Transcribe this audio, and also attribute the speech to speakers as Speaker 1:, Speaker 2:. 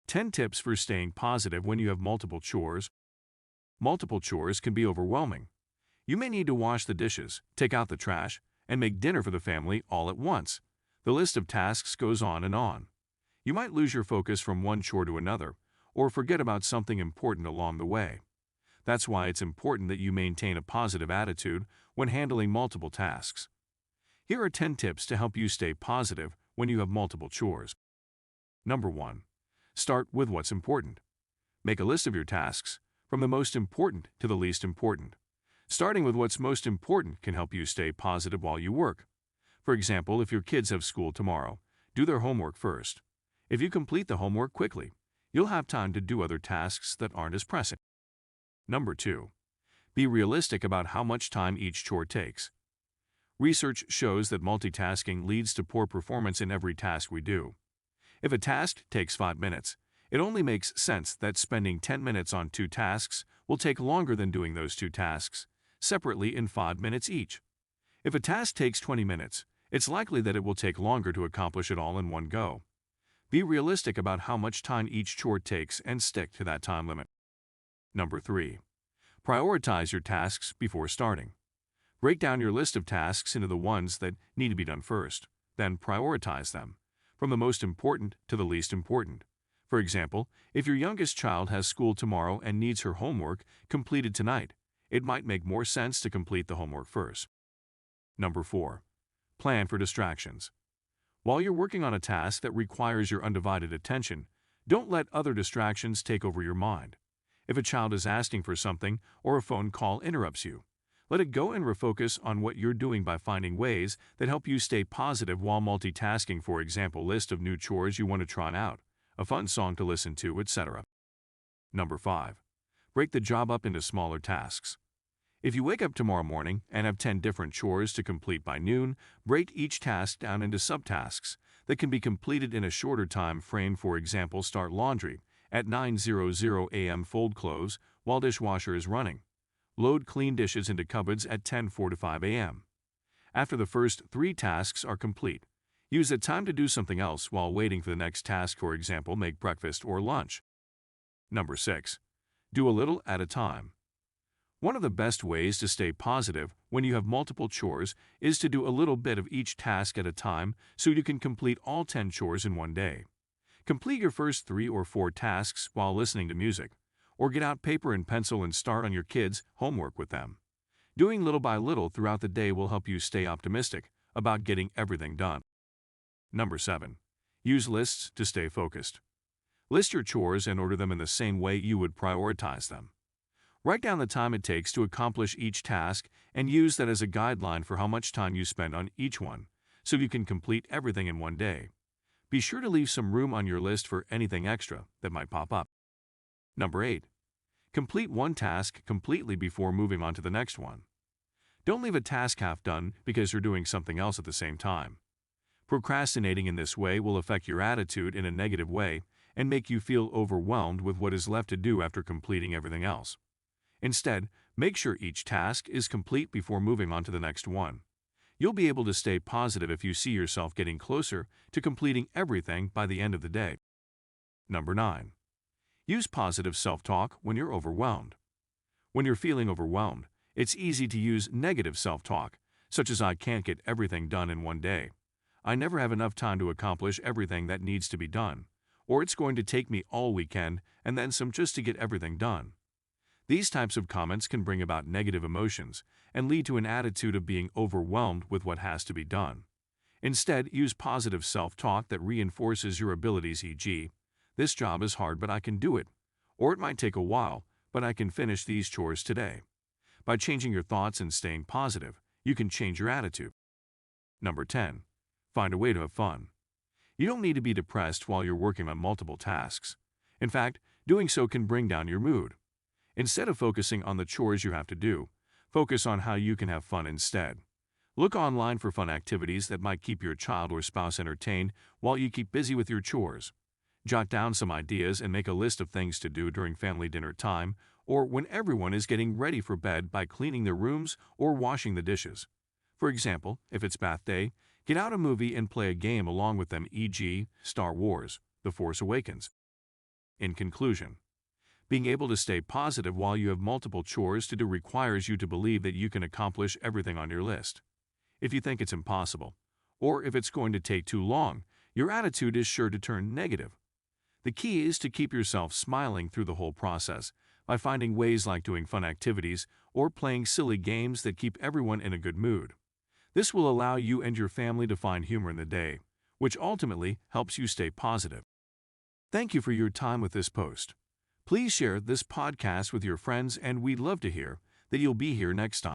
Speaker 1: 10 tips for staying positive when you have multiple chores. Multiple chores can be overwhelming. You may need to wash the dishes, take out the trash, and make dinner for the family all at once. The list of tasks goes on and on. You might lose your focus from one chore to another, or forget about something important along the way. That's why it's important that you maintain a positive attitude when handling multiple tasks. Here are 10 tips to help you stay positive when you have multiple chores. Number 1. Start with what's important. Make a list of your tasks, from the most important to the least important. Starting with what's most important can help you stay positive while you work. For example, if your kids have school tomorrow, do their homework first. If you complete the homework quickly, you'll have time to do other tasks that aren't as pressing. Number 2. Be realistic about how much time each chore takes. Research shows that multitasking leads to poor performance in every task we do. If a task takes 5 minutes, it only makes sense that spending 10 minutes on 2 tasks will take longer than doing those 2 tasks separately in 5 minutes each. If a task takes 20 minutes, it's likely that it will take longer to accomplish it all in one go. Be realistic about how much time each chore takes and stick to that time limit. Number 3. Prioritize your tasks before starting. Break down your list of tasks into the ones that need to be done first, then prioritize them, from the most important to the least important. For example, if your youngest child has school tomorrow and needs her homework completed tonight, it might make more sense to complete the homework first. Number 4. Plan for distractions. While you're working on a task that requires your undivided attention, don't let other distractions take over your mind. If a child is asking for something or a phone call interrupts you, let it go and refocus on what you're doing by finding ways that help you stay positive while multitasking. For example, list of new chores you want to try out, a fun song to listen to, etc. Number 5. Break the job up into smaller tasks. If you wake up tomorrow morning and have 10 different chores to complete by noon, break each task down into subtasks that can be completed in a shorter time frame. For example, start laundry at 9:00 a.m., fold clothes while dishwasher is running. Load clean dishes into cupboards at 10:45 a.m. After the first 3 tasks are complete, use the time to do something else while waiting for the next task. For example, make breakfast or lunch. Number 6. Do a little at a time. One of the best ways to stay positive when you have multiple chores is to do a little bit of each task at a time so you can complete all 10 chores in one day. Complete your first 3 or 4 tasks while listening to music, or get out paper and pencil and start on your kids' homework with them. Doing little by little throughout the day will help you stay optimistic about getting everything done. Number 7. Use lists to stay focused. List your chores and order them in the same way you would prioritize them. Write down the time it takes to accomplish each task and use that as a guideline for how much time you spend on each one, so you can complete everything in one day. Be sure to leave some room on your list for anything extra that might pop up. Number 8. Complete one task completely before moving on to the next one. Don't leave a task half done because you're doing something else at the same time. Procrastinating in this way will affect your attitude in a negative way and make you feel overwhelmed with what is left to do after completing everything else. Instead, make sure each task is complete before moving on to the next one. You'll be able to stay positive if you see yourself getting closer to completing everything by the end of the day. Number 9. Use positive self-talk when you're overwhelmed. When you're feeling overwhelmed, it's easy to use negative self-talk, such as "I can't get everything done in one day," "I never have enough time to accomplish everything that needs to be done," or "It's going to take me all weekend and then some just to get everything done." These types of comments can bring about negative emotions and lead to an attitude of being overwhelmed with what has to be done. Instead, use positive self-talk that reinforces your abilities, e.g., "This job is hard, but I can do it," or "It might take a while, but I can finish these chores today." By changing your thoughts and staying positive, you can change your attitude. Number 10. Find a way to have fun. You don't need to be depressed while you're working on multiple tasks. In fact, doing so can bring down your mood. Instead of focusing on the chores you have to do, focus on how you can have fun instead. Look online for fun activities that might keep your child or spouse entertained while you keep busy with your chores. Jot down some ideas and make a list of things to do during family dinner time or when everyone is getting ready for bed by cleaning their rooms or washing the dishes. For example, if it's bath day, get out a movie and play a game along with them, e.g., Star Wars: The Force Awakens. In conclusion, being able to stay positive while you have multiple chores to do requires you to believe that you can accomplish everything on your list. If you think it's impossible, or if it's going to take too long, your attitude is sure to turn negative. The key is to keep yourself smiling through the whole process by finding ways like doing fun activities or playing silly games that keep everyone in a good mood. This will allow you and your family to find humor in the day, which ultimately helps you stay positive. Thank you for your time with this post. Please share this podcast with your friends, and we'd love to hear that you'll be here next time.